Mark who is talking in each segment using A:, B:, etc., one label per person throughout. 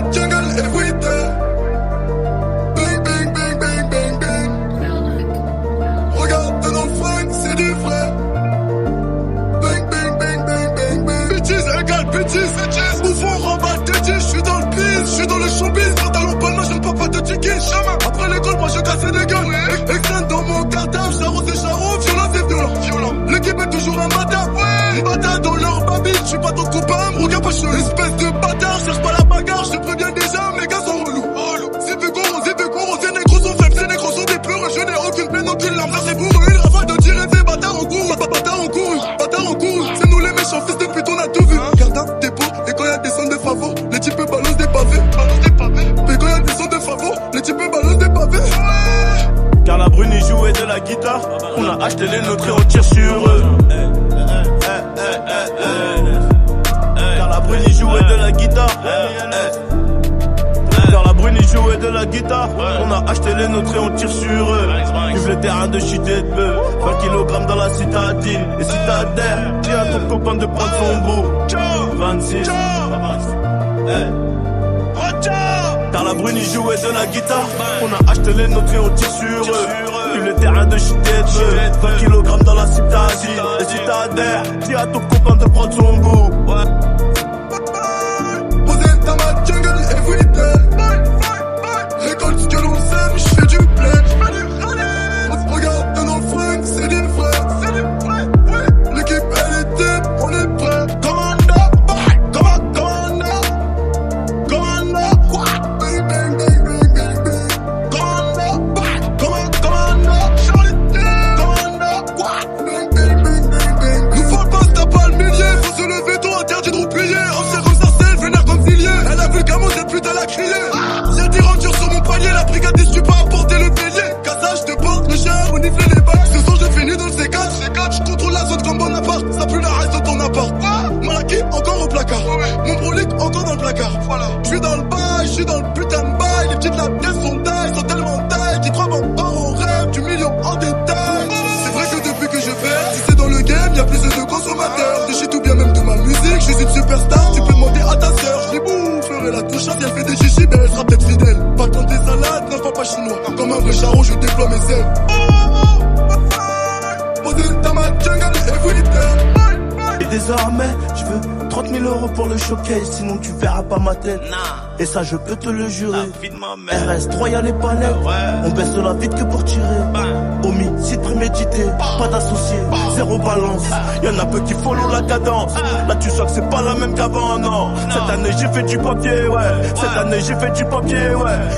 A: ma jungle everyday. Bang, bang, bang, bang, bang, bang. Regarde dans le flingue, c'est du vrai. Bang, bang, bang, bang, bang, bang. Bêtise égale bêtise. Bouffon, rabat, dédié, j'suis dans le biz, j'suis dans le showbiz. Pantalon palma, je ne peux pas te ticker. Après l'école, moi je cassais des gueules. Externe dans mon cartable, j'arrose et j'arrose. Violent, c'est violent. L'équipe est toujours un bâtard. Bâtard dans leur babine, j'suis pas ton copain, me regarde pas chaud. Espèce de bâtard, cherche pas la bagarre, je te préviens déjà, mes gars sont relous. C'est fait gros, ces négros sont faibles, ces négros sont des pleureux. Je n'ai aucune peine, aucune larme, ça c'est pour eux. Une rafale de tirer ces bâtards en cours. Bâtards en cours. C'est nous les méchants, fils de pute, on a tout vu. Garde un dépôt, et quand y'a des sons de favos, les types balancent des pavés. Et quand y'a des sons de favos, les types balancent des pavés.
B: Car la Bruni jouait de la guitare, on a acheté les nôtres et on tire sur eux. Car la Bruni jouait de la guitare. Car la Bruni jouait de la guitare, on a acheté les nôtres et on tire sur eux. Vive le terrain de shit et de bœuf, 20 kg dans la citadine. Et si t'as d'air, dis à ton copain de prendre son bout. 26. Car la Bruni jouait de la guitare, on a acheté les nôtres et on tire sur eux. Vive le terrain de shit et de bœuf, 20 kg dans la citadine. Et si t'as d'air, dis à ton copain de prendre son bout.
A: Posé dans ma jungle everyday. Récolte ce que l'on sème, j'fais du blé. Regarde dans le flingue, c'est du vrai. L'équipe elle est type, on est prêt. Commando, bang, bang, bang, bang, bang, bang. Commando, Charlie T. Bang, bang, bang, bang, bang. Nous faut le poste, t'as pas le millier. Faut se lever tôt, interdit de roupiller. Ancien comme Sarcelle, vénère comme Villiers. Elle a vu le gamin, cette pute, elle a crié. Y'a des rangers sur mon palier, la brigade je pas apporter le bélier. Cassage de porte, le chien, on nifle les balles. Ce soir j'ai fini dans le C4. Je contrôle la zone comme Bonaparte. Ça pue la reste de ton appart. Malaki, encore au placard. Mon brolic, encore dans le placard. J'suis dans le bail, j'suis dans le putain de bail. Les petites lapines sont tailles, sont tellement tailles qu'ils croient encore au rêve du million en détail. C'est vrai que depuis que je fais, si c'est dans le game, y'a plus de consommateurs. De shit ou bien même de ma musique, j'suis une superstar. Tu peux demander à ta sœur, j'les boufferai la touche. Si elle fait des chichis, ben elle sera peut-être fidèle. Pas quand des salades, non pas chinois. Comme un vrai charron, je déploie mes ailes. Posé dans ma jungle everyday.
B: Et désormais, je veux 30 000 € pour le showcase, sinon tu verras pas ma tête. Et ça, je peux te le jurer. RS, Royal et Palais, on baisse la vite que pour tirer. Homicide prémédité, pas d'associé, zéro balance. Y'en a peu qui follow la cadence. Là, tu sens que c'est pas la même qu'avant, non. Cette année, j'ai fait du papier, Cette année, j'ai fait du papier,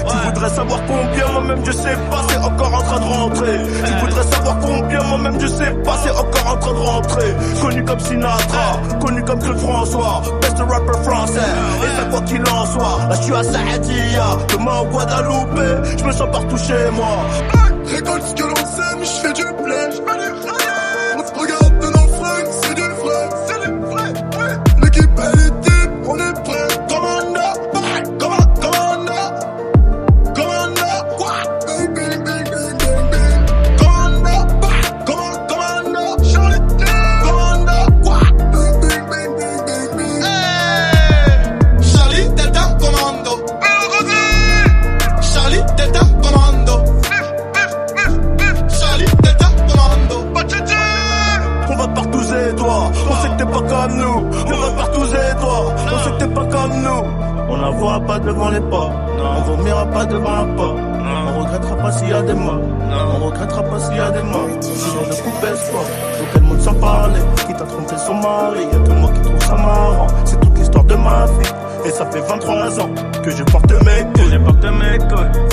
B: Tu voudrais savoir combien, moi-même, je sais pas, c'est encore en train de rentrer. Tu voudrais savoir combien, moi-même, je sais pas, c'est encore en train de rentrer. Connu comme Sinatra, connu comme Claude François, best rapper français. Et ça, quoi qu'il en soit. Là je suis à Sahadia, demain au Guadeloupe, je me sens partout chez moi.
A: Récolte ce que l'on sème, j'fais du blé. Regarde dans le flingue, c'est du vrai. L'équipe elle est type, on est prêt. Commando, bang, bang, bang, bang, bang, bang. Commando, Charlie T. Bang, bang, bang, bang, bang, bang.
C: Charlie Delta Commando. Charlie Delta Commando. Charlie Delta Commando.
B: On va partout et toi, on sait que t'es pas comme nous. On va partout et toi, on sait que t'es pas comme nous. On n'avouera pas devant les pas, on vomira pas devant la porte. On regrettera pas s'il y a des morts, on regrettera pas s'il y a des morts. Toujours de coupe espoir, faut que le monde s'en parle. Qui t'a trompé son mari, y'a que moi qui trouve ça marrant. C'est toute l'histoire de ma vie, et ça fait 23 ans que je porte mes couilles.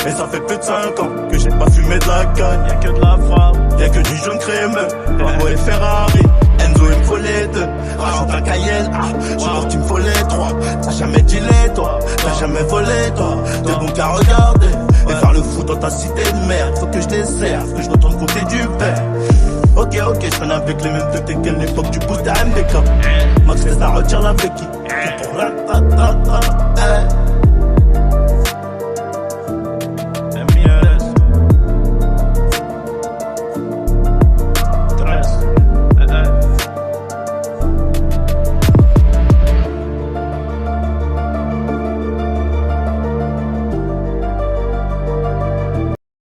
B: Et ça fait plus de 5 ans que j'ai pas fumé de la canne. Y'a que de la frappe, y'a que du jaune crémeux. Bravo et Ferrari, Enzo il me faut les deux. Rajoute un Cayenne, je vois qu'il me faut les trois. T'as jamais dealé toi, t'as jamais volé toi. T'es bon qu'à regarder et faire le fou dans ta cité de merde. Faut que je desserve, que je retourne côté du père. Ok, je traîne avec les mêmes de qu'à l'époque du boost à MDK. Max ça retire la béquille, c'est pour la